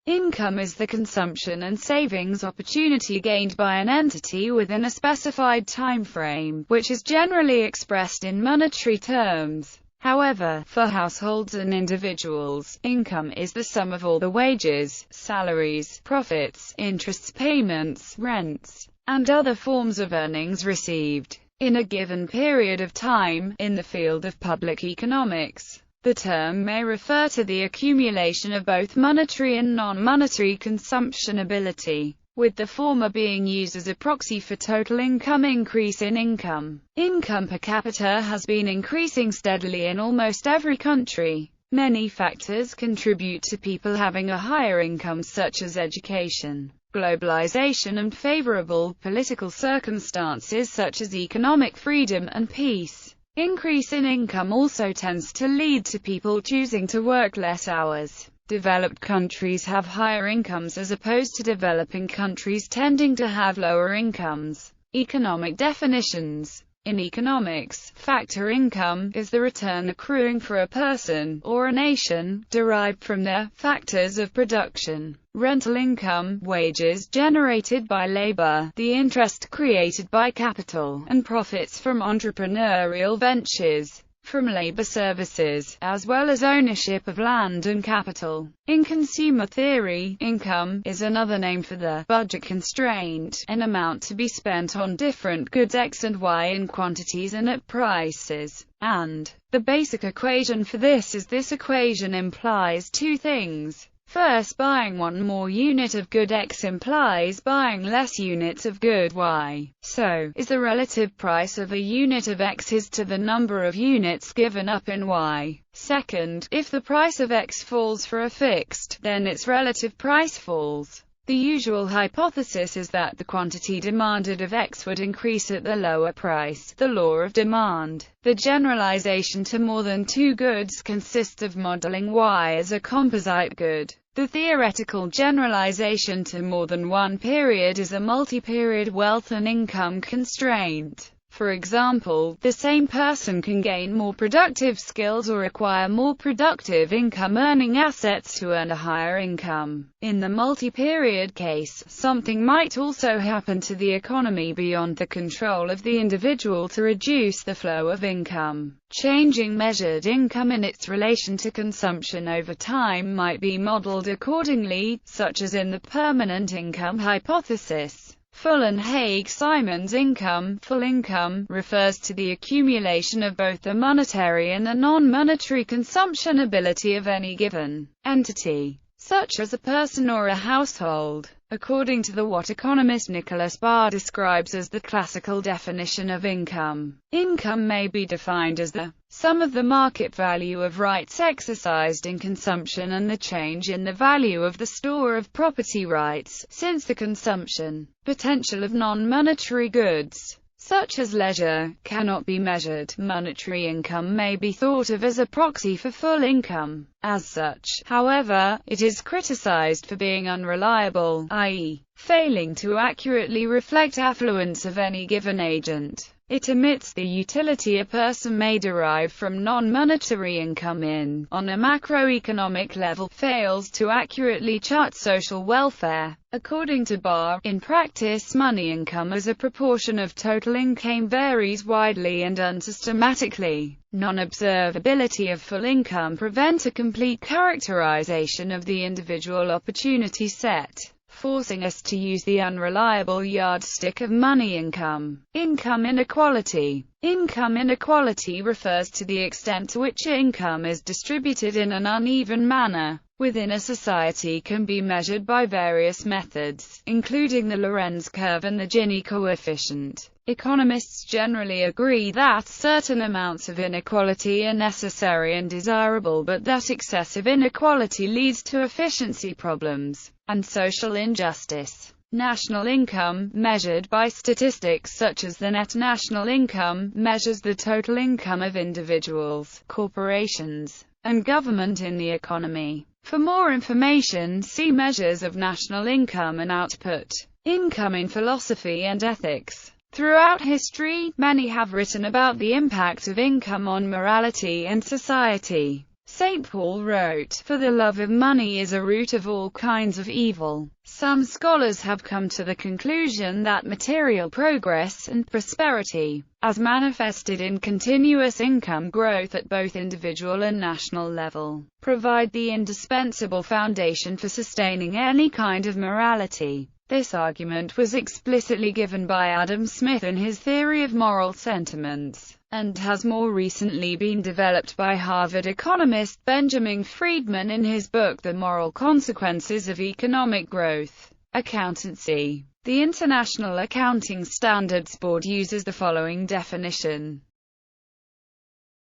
Income is the consumption and savings opportunity gained by an entity within a specified time frame, which is generally expressed in monetary terms. However, for households and individuals, income is the sum of all the wages, salaries, profits, interest payments, rents, and other forms of earnings received in a given period of time. In the field of public economics, the term may refer to the accumulation of both monetary and non-monetary consumption ability, with the former being used as a proxy for total income. Increase in income. Income per capita has been increasing steadily in almost every country. Many factors contribute to people having a higher income, such as education, globalization, and favorable political circumstances such as economic freedom and peace. Increase in income also tends to lead to people choosing to work less hours. Developed countries have higher incomes as opposed to developing countries tending to have lower incomes. Economic definitions. In economics, factor income is the return accruing for a person or a nation, derived from the factors of production. Rental income, wages generated by labor, the interest created by capital, and profits from entrepreneurial ventures, from labor services, as well as ownership of land and capital. In consumer theory, income is another name for the budget constraint, an amount to be spent on different goods X and Y in quantities and at prices. And the basic equation for this equation implies two things. First, buying one more unit of good X implies buying less units of good Y. So, is the relative price of a unit of X is to the number of units given up in Y. Second, if the price of X falls for a fixed, then its relative price falls. The usual hypothesis is that the quantity demanded of X would increase at the lower price, the law of demand. The generalization to more than two goods consists of modeling Y as a composite good. The theoretical generalization to more than one period is a multi-period wealth and income constraint. For example, the same person can gain more productive skills or acquire more productive income-earning assets to earn a higher income. In the multi-period case, something might also happen to the economy beyond the control of the individual to reduce the flow of income. Changing measured income in its relation to consumption over time might be modeled accordingly, such as in the permanent income hypothesis. Full and Haig-Simons income. Full income refers to the accumulation of both the monetary and the non-monetary consumption ability of any given entity, such as a person or a household, according to what economist Nicholas Barr describes as the classical definition of income. Income may be defined as the sum of the market value of rights exercised in consumption and the change in the value of the store of property rights, since the consumption potential of non-monetary goods, such as leisure, cannot be measured. Monetary income may be thought of as a proxy for full income. As such, however, it is criticized for being unreliable, i.e., failing to accurately reflect affluence of any given agent. It omits the utility a person may derive from non-monetary income on a macroeconomic level, fails to accurately chart social welfare. According to Barr, in practice money income as a proportion of total income varies widely and unsystematically. Non-observability of full income prevents a complete characterization of the individual opportunity set, forcing us to use the unreliable yardstick of money income. Income inequality. Income inequality refers to the extent to which income is distributed in an uneven manner within a society. Can be measured by various methods, including the Lorenz curve and the Gini coefficient. Economists generally agree that certain amounts of inequality are necessary and desirable, but that excessive inequality leads to efficiency problems and social injustice. National income, measured by statistics such as the net national income, measures the total income of individuals, corporations, and government in the economy. For more information, see measures of national income and output. Income in philosophy and ethics. Throughout history, many have written about the impact of income on morality and society. St. Paul wrote, "For the love of money is a root of all kinds of evil." Some scholars have come to the conclusion that material progress and prosperity, as manifested in continuous income growth at both individual and national level, provide the indispensable foundation for sustaining any kind of morality. This argument was explicitly given by Adam Smith in his theory of moral sentiments, and has more recently been developed by Harvard economist Benjamin Friedman in his book The Moral Consequences of Economic Growth. Accountancy. The International Accounting Standards Board uses the following definition.